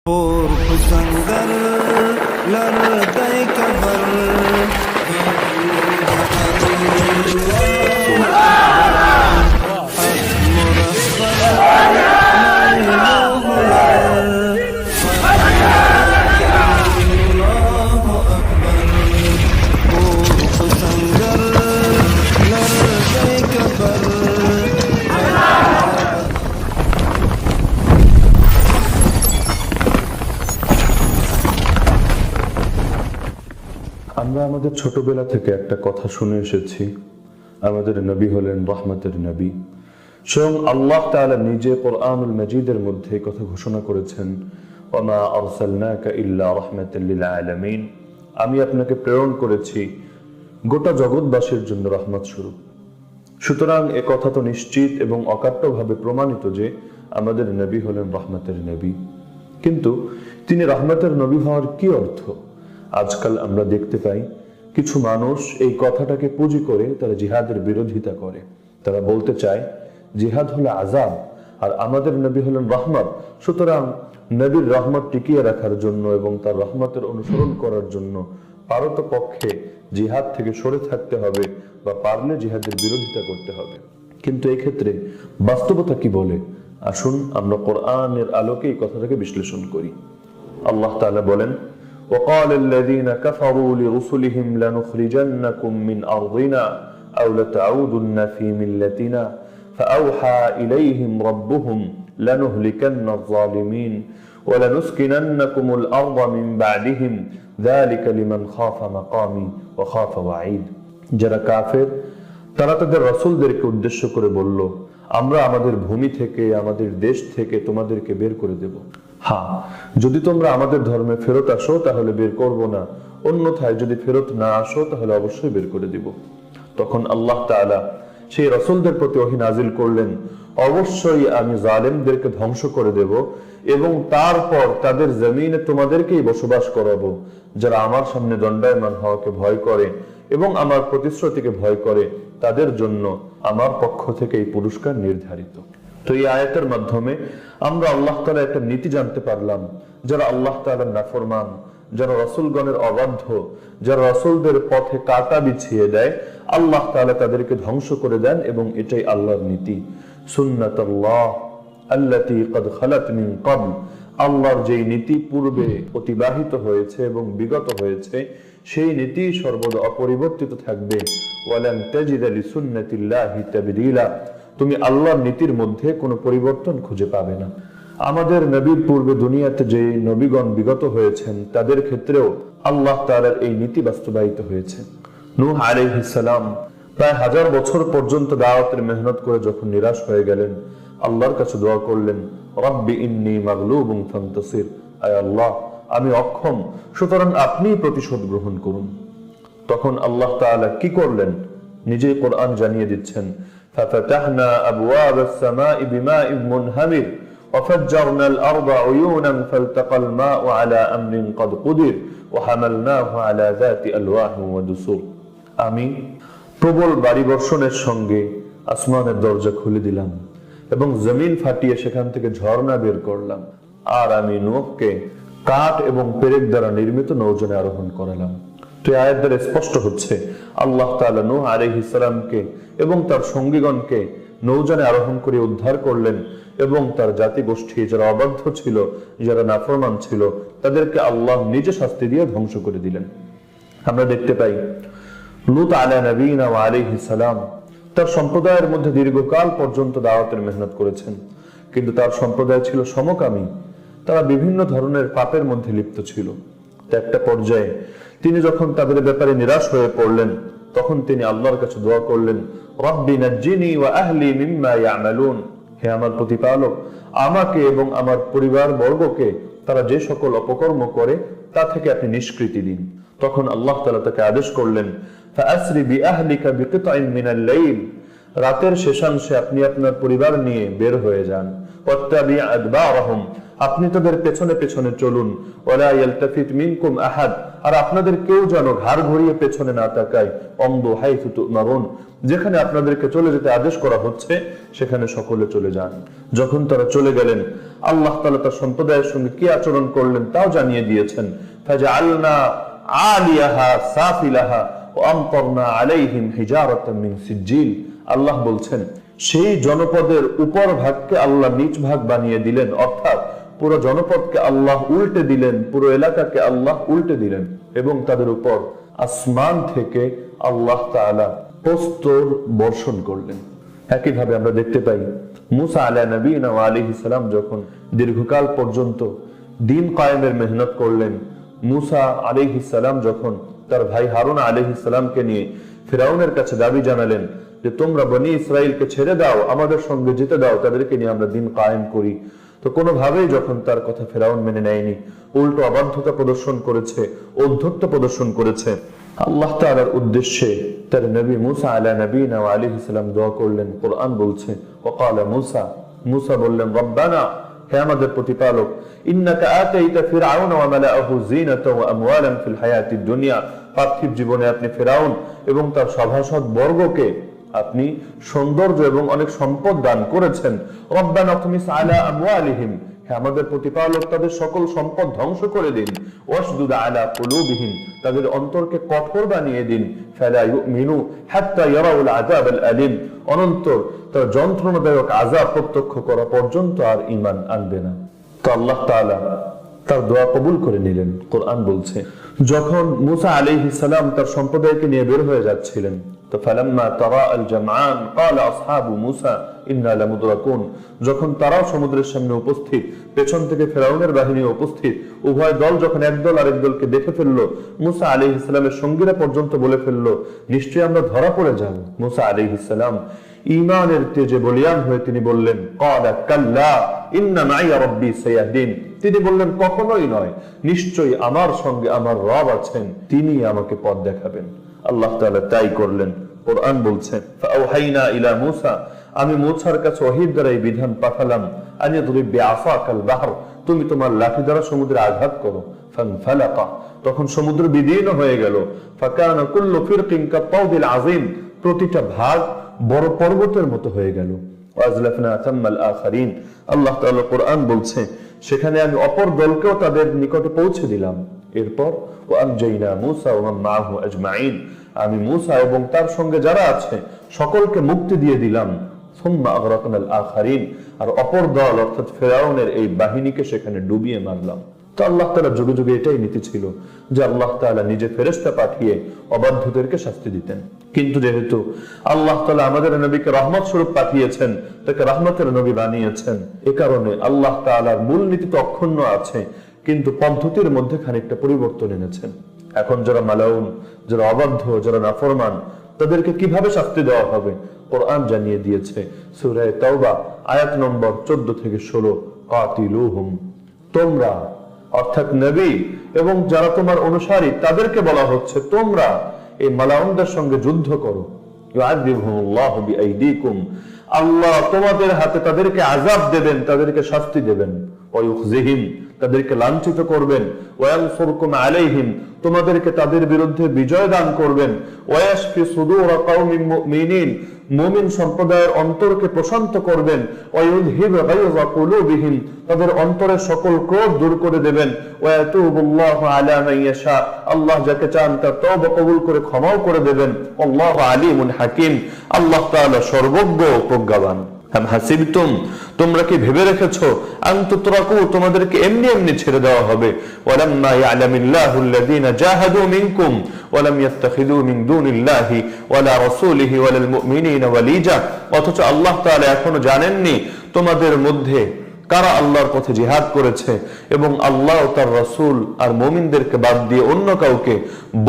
संगर लरदे cover আমরা আমাদের ছোটবেলা থেকে একটা কথা শুনে এসেছি, আমাদের নবী হলেন রহমতের নবী। স্বয়ং আল্লাহ তাআলা নিজে কোরআনুল মাজিদের মধ্যে এই কথা ঘোষণা করেছেন, ওমা আরসালনাকা ইল্লা রাহমাতাল লিল আলামিন, আমি আপনাকে প্রেরণ করেছি গোটা জগৎবাসীর জন্য রহমত স্বরূপ। সুতরাং এ কথা তো নিশ্চিত এবং অকাট্যভাবে প্রমাণিত যে আমাদের নবী হলেন রহমতের নবী। কিন্তু তিনি রহমতের নবী হওয়ার কি অর্থ? আজকাল আমরা দেখতে পাই কিছু মানুষ এই কথাটাকে পুঁজি করে তারা জিহাদের বিরোধিতা করে। তারা বলতে চায় জিহাদ হলো আযাব আর আমাদের নবী হলেন রহমত, সুতরাং নবীর রহমত টিকিয়ে রাখার জন্য এবং তার রহমতের অনুসরণ করার জন্য পারতপক্ষে জিহাদ থেকে সরে থাকতে হবে বা পারলে জিহাদের বিরোধিতা করতে হবে। কিন্তু এই ক্ষেত্রে বাস্তবতা কি বলে? আসুন আমরা কোরআনের আলোকে এই কথাটাকে বিশ্লেষণ করি। আল্লাহ তাআলা বলেন, وقال الذين كفروا لرسلهم لنخرجنكم من أرضنا أو لتعودن في ملتنا فأوحى إليهم ربهم لنهلكن الظالمين ولنسكننكم الأرض من بعدهم ذلك لمن خاف مقامي وخاف وعيد। যারা কাফের তারা তাদের রাসূলদেরকে উদ্দেশ্য করে বলল, আমরা আমাদের ভূমি থেকে আমাদের দেশ থেকে তোমাদেরকে বের করে দেব। হ্যাঁ, যদি তোমরা আমাদের ধর্মে ফেরত আসো তাহলে বের করব না, অন্যথায় যদি ফেরত না আসো তাহলে অবশ্যই বের করে দিব। তখন আল্লাহ তাআলা সেই রাসূলদের প্রতি ওহী নাজিল করলেন, অবশ্যই আমি জালেমদেরকে ধ্বংস করে দেব এবং তারপর তাদের জমিনে তোমাদেরকেই বসবাস করাবো। যারা আমার সামনে দণ্ডায়মান হওয়াকে ভয় করে এবং আমার প্রতিশ্রুতিকে ভয় করে তাদের জন্য আমার পক্ষ থেকে এই পুরস্কার নির্ধারিত। তো এই আয়াতের মাধ্যমে আমরা আল্লাহ তাআলার একটা নীতি জানতে পারলাম। যারা আল্লাহ তাআলার নাফরমান, যারা রাসূলগণের অবাধ্য, যারা রাসূলদের পথে কাঁটা বিছিয়ে দেয়, আল্লাহ তাআলা তাদেরকে ধ্বংস করে দেন এবং এটাই আল্লাহর নীতি। সুন্নাতুল্লাহ আল্লাতী ক্বাদ খালাত মিন ক্বাবল, আল্লাহর যেই নীতি পূর্বে অতিবাহিত হয়েছে এবং বিগত হয়েছে সেই নীতি সর্বদা অপরিবর্তিত থাকবে। ওয়ালান তাজিদা লিসুন্নাতিল্লাহি তাবদীলা, তুমি আল্লাহর নীতির মধ্যে কোনো পরিবর্তন খুঁজে পাবে না। আমাদের নবীর পূর্বে দুনিয়াতে যে নবীগণ বিগত হয়েছেন তাদের ক্ষেত্রেও আল্লাহ তাআলার এই নীতি বাস্তবায়িত হয়েছে। নূহ আলাইহিস সালাম প্রায় 1000 বছর পর্যন্ত দাওয়াতের মেহনত করে যখন নিরাশ হয়ে গেলেন, আল্লাহর কাছে দোয়া করলেন, রাব্বি ইন্নী মাগলুবুন ফান্তাসির, আয় আল্লাহ আমি অক্ষম, সুতরাং আপনিই প্রতিশোধ গ্রহণ করুন। তখন আল্লাহ তাআলা কি করলেন? নিজেই কোরআন জানিয়ে দিচ্ছেন, ففتحنا أبواب السماء بماء منهمر وفجرنا الأرض عيونا فالتقى الماء على أمر قد قدر وحملناه على ذات ألواح ودسر। আমি প্রবল বাড়ি বর্ষণের সঙ্গে আসমানের দরজা খুলে দিলাম এবং জমিন ফাটিয়ে সেখান থেকে ঝর্ণা বের করলাম, আর আমি নূহকে কাঠ এবং পেরেক দ্বারা নির্মিত নৌযানে আরোহণ করালাম। তো এই আয়াত দ্বারা স্পষ্ট হচ্ছে আল্লাহ তাআলা নূহ আলাইহিস সালামকে এবং তার সঙ্গীগণকে নৌযানে আরোহণ করে উদ্ধার করলেন এবং তার জাতি গোষ্ঠী যারা অবাধ্য ছিল, যারা নাফরমান ছিল, তাদেরকে আল্লাহ নিজে শাস্তি দিয়ে ধ্বংস করে দিলেন। আমরা দেখতে পাই লূত আলা নবীনা ওয়া আলাইহিস সালাম তার সম্প্রদায়ের মধ্যে দীর্ঘকাল পর্যন্ত দাওয়াতের মেহনত করেছেন, কিন্তু তার সম্প্রদায় ছিল সমকামী, তারা বিভিন্ন ধরনের পাপের মধ্যে লিপ্ত ছিল। একটা পর্যায়ে তিনি যখন তাদের ব্যাপারে নিরাশ হয়ে পড়লেন তখন তিনি আল্লাহর কাছে দোয়া করলেন, রাব্বি নাজ্জিনি ওয়া আহলি মিম্মা ইয়ামালুন, হে আমার প্রতিপালক আমাকে এবং আমার পরিবার বর্গকে তারা যে সকল অপকর্ম করে তা থেকে আপনি নিষ্কৃতি দিন। তখন আল্লাহ তাআলা তাকে আদেশ করলেন, ফাআসরি বিআহলিকা বিকিতআইন মিনাল লাইল, রাতের শেষাংশে আপনি আপনার পরিবার নিয়ে বের হয়ে যান, ওয়াত্তাবি আদবারহুম, আপনি তাদের পেছনে পেছনে চলুন, ওয়ালা ইয়ালতাফিত মিনকুম আহাদ, আর আপনাদের কেউ যেন ঘাড় ঘুরিয়ে পেছনে না তাকায়, অমদু হাইথু তুমারুন, যেখানে আপনাদেরকে চলে যেতে আদেশ করা হচ্ছে সেখানে সকলে চলে যান। যখন তারা চলে গেলেন, আল্লাহ তাআলা তার সম্প্রদায়ের সঙ্গে কি আচরণ করলেন তাও জানিয়ে দিয়েছেন। ফাজআলনা আলিয়াহা সাফিলাহা ওয়া আমতারনা আলাইহিম হিজারাতাম মিন সিজ্জিল। আল্লাহ বলছেন, সেই জনপদের উপর ভাগকে আল্লাহ নিচ ভাগ বানিয়ে দিলেন, অর্থাৎ পুরো জনপদকে আল্লাহ উল্টে দিলেন, পুরো এলাকাকে আল্লাহ উল্টে দিলেন, এবং তাদের উপর আসমান থেকে আল্লাহ তাআলা প্রস্তর বর্ষণ করলেন। একইভাবে আমরা দেখতে পাই মুসা আলাইহিস সালাম যখন দীর্ঘকাল পর্যন্ত দিন কায়েমের মেহনত করলেন, মুসা আলাইহিস সালাম যখন তার ভাই হারুন আলাইহিস সালামকে নিয়ে ফিরাউনের কাছে দাবি জানালেন যে তোমরা বনি ইসরাইলকে ছেড়ে দাও, আমাদের সঙ্গে যেতে দাও, তাদেরকে নিয়ে আমরা দিন কায়েম করি, তো কোনোভাবেই যখন তার কথা ফিরাউন মেনে নেয়নি, উল্টো অবাধ্যতা প্রদর্শন করেছে, ঔদ্ধত্য প্রদর্শন করেছে, আল্লাহ তাআলার উদ্দেশ্যে তার নবী মুসা আলাইহিস সালাম দোয়া করলেন। কোরআন বলছে, ওয়াকালা মুসা, মুসা বললেন, রব্বানা, হে আমাদের প্রতিপালক, ইন্নাকা আতাইতা ফিরআউন ওয়া মালাআহু যিনাতাও ওয়া আমওয়ালান ফিল হায়াতিদ দুনিয়া, পার্থিব জীবনে আপনি ফিরআউন এবং তার সভাসদ বর্গকে আপনি সৌন্দর্য এবং অনেক সম্পদ দান করেছেন। রব্বানা তুমিস আলা আমওয়ালিহিম, হে আমাদের প্রতিপালক তাদের সকল সম্পদ ধ্বংস করে দিন। ওয়াশদুদ আলা কুলুবিহিম, তাদের অন্তরকে কঠোর বানিয়ে দিন। ফালা ইউমিনু হাত্তা ইয়ারাউল আযাবাল আলিম, অনন্তর তার যন্ত্রণাদায়ক আযাব প্রত্যক্ষ করা পর্যন্ত আর ঈমান আনবে না। তো আল্লাহ তাআলা তার দোয়া কবুল করে নিলেন। কোরআন বলছে, যখন মুসা আলাইহিস সালাম তার সম্প্রদায়কে নিয়ে বের হয়ে যাচ্ছিলেন, তো ফালাম্মা তারা আল জামআন ক্বালা আসহাবু মুসা ইন্না লামুদরাকুন, যখন তারাও সমুদ্রের সামনে উপস্থিত, পেছন থেকে ফিরআউনের বাহিনী উপস্থিত, উভয় দল যখন একদল আরেক দলকে দেখে ফেললো, মুসা আলাইহিস সালামের সঙ্গীরা পর্যন্ত বলে ফেললো, নিশ্চয়ই আমরা ধরা পড়ে যাব। মুসা আলাইহিস সালাম ঈমানের তেজে বলিয়ান হয়ে তিনি বললেন, ক্বালা কাল্লা ইন্না মাইয়া রাব্বি সায়াহদিন, তিনি বললেন, কখনোই নয়, নিশ্চয়ই আমার সঙ্গে আমার রব আছেন, তিনি আমাকে পথ দেখাবেন। আল্লাহ তাআলা তাই করলেন। কোরআন বলছে, ফাআওহাইনা ইলা মুসা, আমি মুসার কাছে ওহীর দ্বারা এই বিধান পাঠালাম, আনি যুরিব বিআসাকাল বাহর, তুমি তোমার লাঠি দ্বারা সমুদ্রে আঘাত করো। ফানফালাকা, তখন সমুদ্র বিদীর্ণ হয়ে গেল। ফাকানা কুল্লু ফিরকিন কাত্তাউদিল আযীম, প্রতিটা ভাগ বড় পর্বতের মতো হয়ে গেল। ওয়াজলাফনা তাম্মাল আখারিন, আল্লাহ তাআলা কোরআন বলছে, সেখানে আমি অপর দলকেও তাদের নিকটে পৌঁছে দিলাম। এরপর ওয়ানজাইনা মুসা ওয়া মান মাআহু আজমাইন, আমি মুসা এবং তার সঙ্গে যারা আছে সকলকে মুক্তি দিয়ে দিলাম। সুম্মা আগরাকনাল আখারিন, আর অপর দল অর্থাৎ ফিরআউনের এই বাহিনীকে সেখানে ডুবিয়ে মারলাম। তো আল্লাহ তাআলা যুগে যুগে এটাই নীতি ছিল যে আল্লাহ তাআলা নিজে ফেরেশতা পাঠিয়ে অবাধ্যদেরকে শাস্তি দিতেন। কিন্তু যেহেতু আল্লাহ তাআলা আমাদের নবীকে রহমত স্বরূপ পাঠিয়েছেন, তাকে রহমতের নবী বানিয়েছেন, এ কারণে আল্লাহ তাআলার মূল নীতি তো অক্ষুণ্ণ আছে, কিন্তু পদ্ধতির মধ্যে খানিকটা পরিবর্তন এনেছেন। এখন যারা মালাউন, যারা অবাধ্য, যারা নাফরমান, তাদেরকে কিভাবে শাস্তি দেওয়া হবে কোরআন জানিয়ে দিয়েছে। সূরা তাওবা আয়াত নম্বর 14 থেকে 16, কাতিলুহুম, তোমরা অর্থাৎ নবী এবং যারা তোমার অনুসারী তাদেরকে বলা হচ্ছে তোমরা এই মালাউনদের সঙ্গে যুদ্ধ করো। ইউআযিবুহুমুল্লাহু বিআইদিকুম, আল্লাহ তোমাদের হাতে তাদেরকে আযাব দেবেন, তাদেরকে শাস্তি দেবেন। ওয়া ইউখজিহিম, তাদেরকে লাঞ্ছিত করবেন। ওয়া ইয়ানসুরকুম আলাইহিম, তোমাদেরকে তাদের বিরুদ্ধে বিজয় দান করবেন। ওয়া ইয়াশফি সুদুর কওমিন মুমিনিন, মুমিন সম্প্রদায়ের অন্তরকে প্রশান্ত করবেন। ওয়া ইউযহিব গায়যা কুলুবিহিম, তাদের অন্তরের সকল ক্রোধ দূর করে দেবেন। ওয়া ইয়াতুবুল্লাহু আলা মান ইয়াশা, আল্লাহ যাকে চান তার তওবা কবুল করে ক্ষমাও করে দেবেন। আল্লাহু আলিমুন হাকিম, আল্লাহ তাআলা সর্বজ্ঞ ও প্রজ্ঞাবান। হাসিবতুম, তোমরা কি ভেবে রেখেছো, আন তুতরাকু, তোমাদেরকে এমনি এমনি ছেড়ে দেওয়া হবে। ওয়ালাম্মা ইয়ালামিল্লাহু আল্লাযীনা জাহাদু মিনকুম ওয়া লাম ইয়াত্তাখিযু মিন দুনিল্লাহি ওয়ালা রাসূলিহি ওয়ালাল মুমিনিনা ওয়ালিজা, অথচ আল্লাহ তাআলা এখনো জানেননি তোমাদের মধ্যে কারা আল্লাহর পথে জিহাদ করেছে এবং আল্লাহ ও তার রাসূল আর মুমিনদেরকে বাদ দিয়ে অন্য কাউকে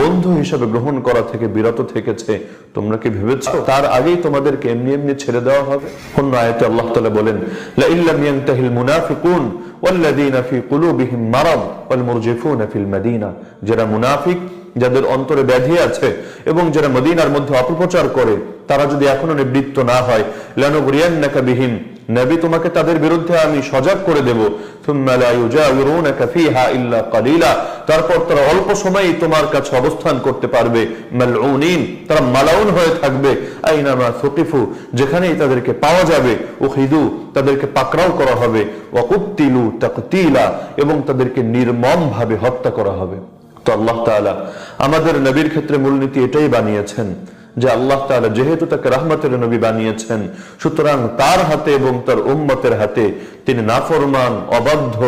বন্ধু হিসেবে গ্রহণ করা থেকে বিরত থেকেছে। তোমরা কি ভেবেছো তার আগেই তোমাদেরকে এমনি এমনি ছেড়ে দেওয়া হবে? অন্য আয়াতে আল্লাহ তাআলা বলেন, লা ইল্লাম ইয়ানতাহিল মুনাফিকুন ওয়াল্লাযীনা ফি কুলুবিহিম মারাদ ওয়াল মুরজিফুনা ফিল মাদিনা, যারা মুনাফিক, যাদের অন্তরে ব্যাধি আছে এবং যারা মদিনার মধ্যে অপপ্রচার করে, তারা যদি এখনো নিবৃত্ত না হয়, লানুগরিয়ান্নাকা বিহিম, নবী তোমাকে তাদের বিরুদ্ধে আমি সজাগ করে দেব। থুম্মা লা ইউজাউরুনাকা ফিহা ইল্লা কালিলা, তারপর তারা অল্প সময়ই তোমার কাছে অবস্থান করতে পারবে। মালউনিন, তারা মালাউন হয়ে থাকবে। আইনামা সুকিফু, যেখানেই তাদেরকে পাওয়া যাবে। উখিদু, তাদেরকে পাকড়াও করা হবে। ওয়া কুতিলু তাকতিলা, এবং তাদেরকে নির্মম ভাবে হত্যা করা হবে। তো আল্লাহ তাআলা আমাদের নবীর ক্ষেত্রে মূলনীতি এটাই বানিয়েছেন যে আল্লাহ তাআলা যেহেতু তাকে রাহমাতের নবী বানিয়েছেন, সুতরাং তার হাতে এবং তার উম্মতের হাতে তিনি নাফরমান, অবাধ্য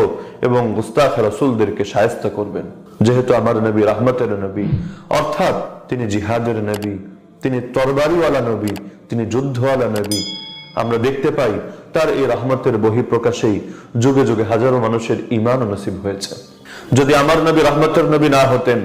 এবং গুস্তাখ রাসূলদেরকে শায়েস্তা করবেন। যেহেতু আমার নবী রাহমাতের নবী, অর্থাৎ তিনি জিহাদের নবী, তিনি তরবারিওয়ালা নবী, তিনি যুদ্ধওয়ালা নবী, আমরা দেখতে পাই তার এই রাহমতের বহিঃপ্রকাশেই যুগে যুগে হাজারো মানুষের ঈমান নসিব হয়েছে। যদি আমার নবী রাহমতের নবী না হতেন,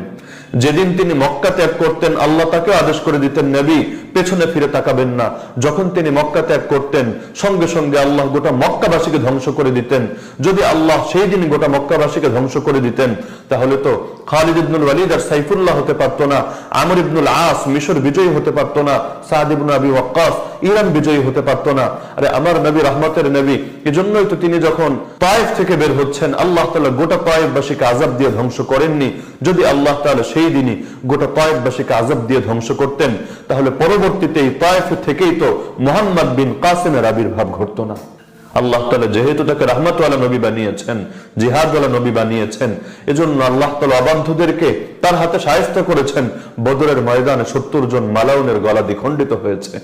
যেদিন তিনি মক্কা ত্যাগ করতেন আল্লাহ তাকে আদেশ করে দিতেন, নবী পেছনে ফিরে তাকাবেন না। যখন তিনি মক্কা ত্যাগ করতেন সঙ্গে সঙ্গে আল্লাহ গোটা মক্কাবাসীকে ধ্বংস করে দিতেন। যদি আল্লাহ সেই দিন গোটা মক্কাবাসীকে ধ্বংস করে দিতেন, তাহলে তো খালিদ ইবনুল ওয়ালিদ আর সাইফুল্লাহ হতে পারতো না, আমর ইবনুল আস মিশর বিজয়ী হতে পারতো না, সাদ ইবনে আবি ওয়াক্কাস ইরান বিজয়ী হতে পারতো না। আরে আমার নবী রাহমতের নবী, এজন্যই তো তিনি যখন তায়েফ থেকে বের হচ্ছেন আল্লাহ তাআলা গোটা তায়েফবাসীকে আযাব দিয়ে ধ্বংস করেননি। যদি আল্লাহ তাআলা সেই দিনই গোটা তায়েফবাসীকে আযাব দিয়ে ধ্বংস করতেন, তাহলে পরবর্তীতে এই তায়েফ থেকেই তো মুহাম্মদ বিন কাসিমের আবির্ভাব ঘটতো না। আল্লাহ তাআলা যেহেতু তাকে রাহমাতওয়ালা নবী বানিয়েছেন, জিহাদওয়ালা নবী বানিয়েছেন, এজন্য আল্লাহ তাআলা অবাধ্যদেরকে তার হাতে শায়েস্তা করেছেন। বদরের ময়দানে 70 জন মালাউনের গলা দ্বিখণ্ডিত হয়েছে।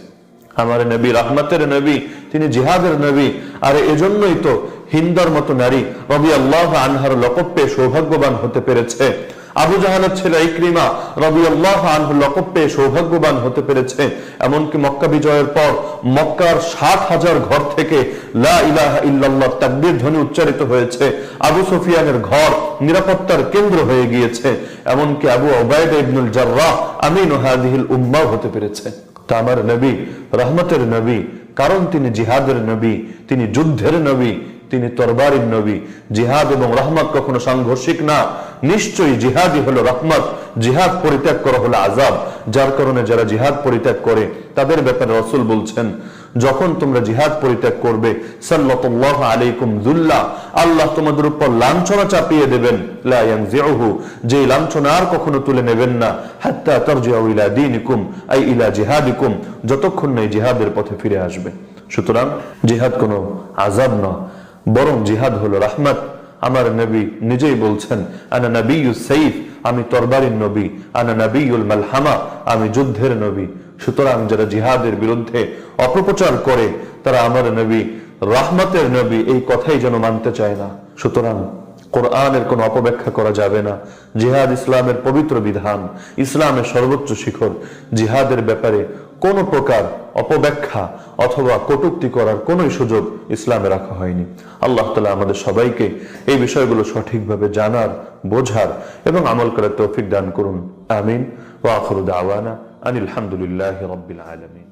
আমার নবী রাহমাতের নবী, তিনি জিহাদের নবী। আর এজন্যই তো হিন্দার মতো নারী রাদিয়াল্লাহু আনহার লকব পেয়ে সৌভাগ্যবান হতে পেরেছে। আবু জাহালের ছেলে ইকরিমা রাদিয়াল্লাহু আনহু লকব পেয়ে সৌভাগ্যবান হতে পেরেছে। এমনকি মক্কা বিজয়ের পর মক্কার 60,000 ঘর থেকে লা ইলাহা ইল্লাল্লাহ তাকবীর ধ্বনি উচ্চারিত হয়েছে। আবু সুফিয়ানের ঘর নিরাপত্তার কেন্দ্র হয়ে গিয়েছে। এমনকি আবু উবাইদা ইবনুল জাররাহ আমিনু হাদিহিল উম্মাহ হতে পেরেছে। তা আমার নবী রাহমতের নবী, কারণ তিনি জিহাদের নবী, তিনি যুদ্ধের নবী, তিনি তরবারির নবী। জিহাদ এবং রহমত কখনো সাংঘর্ষিক না। নিশ্চয়ই জিহাদই হলো রহমত, জিহাদ পরিত্যাগ করা হলো আযাব। যার কারণে যারা জিহাদ পরিত্যাগ করে তাদের ব্যাপারে রাসূল বলছেন, যখন তোমরা জিহাদ পরিত্যাগ করবে সাল্লাল্লাহু আলাইকুম যুল্লা, আল্লাহ তোমাদের উপর লাঞ্ছনা চাপিয়ে দেবেন। লা ইয়ানজিউহু, যে লাঞ্ছনা আর কখনো তুলে নেবেন না। হাত্তা তারজিউ ইলা দীনিকুম, আই ইলা জিহাদিকুম, যতক্ষণ না জিহাদের পথে ফিরে আসবে। সুতরাং জিহাদ কোনো আযাব না, বরং জিহাদ হলো রাহমাত। আমার নবী নিজেই বলছেন, আনা নবিয়্যুস সাইফ, আমি তরবারির নবী, আনা নবিয়্যুল মালহামা, আমি যুদ্ধের নবী। সুতরাং যারা জিহাদের বিরুদ্ধে অপপ্রচার করে তারা আমার নবী রাহমাতের নবী এই কথাই যেন মানতে চায় না। সুতরাং কোরআনের কোনো অপব্যাখ্যা করা যাবে না। জিহাদ ইসলামের পবিত্র বিধান, ইসলামের সর্বোচ্চ শিখর। জিহাদের ব্যাপারে কোন প্রকার অপব্যাখ্যা অথবা কটূক্তি করার কোনো সুযোগ ইসলামে রাখা হয়নি। আল্লাহ তাআলা আমাদের সবাইকে এই বিষয়গুলো সঠিকভাবে জানার, বোঝার এবং আমল করার তৌফিক দান করুন। আমিন। ওয়া আখিরু দাওয়ানা আনিল হামদুলিল্লাহি রাব্বিল আলামিন।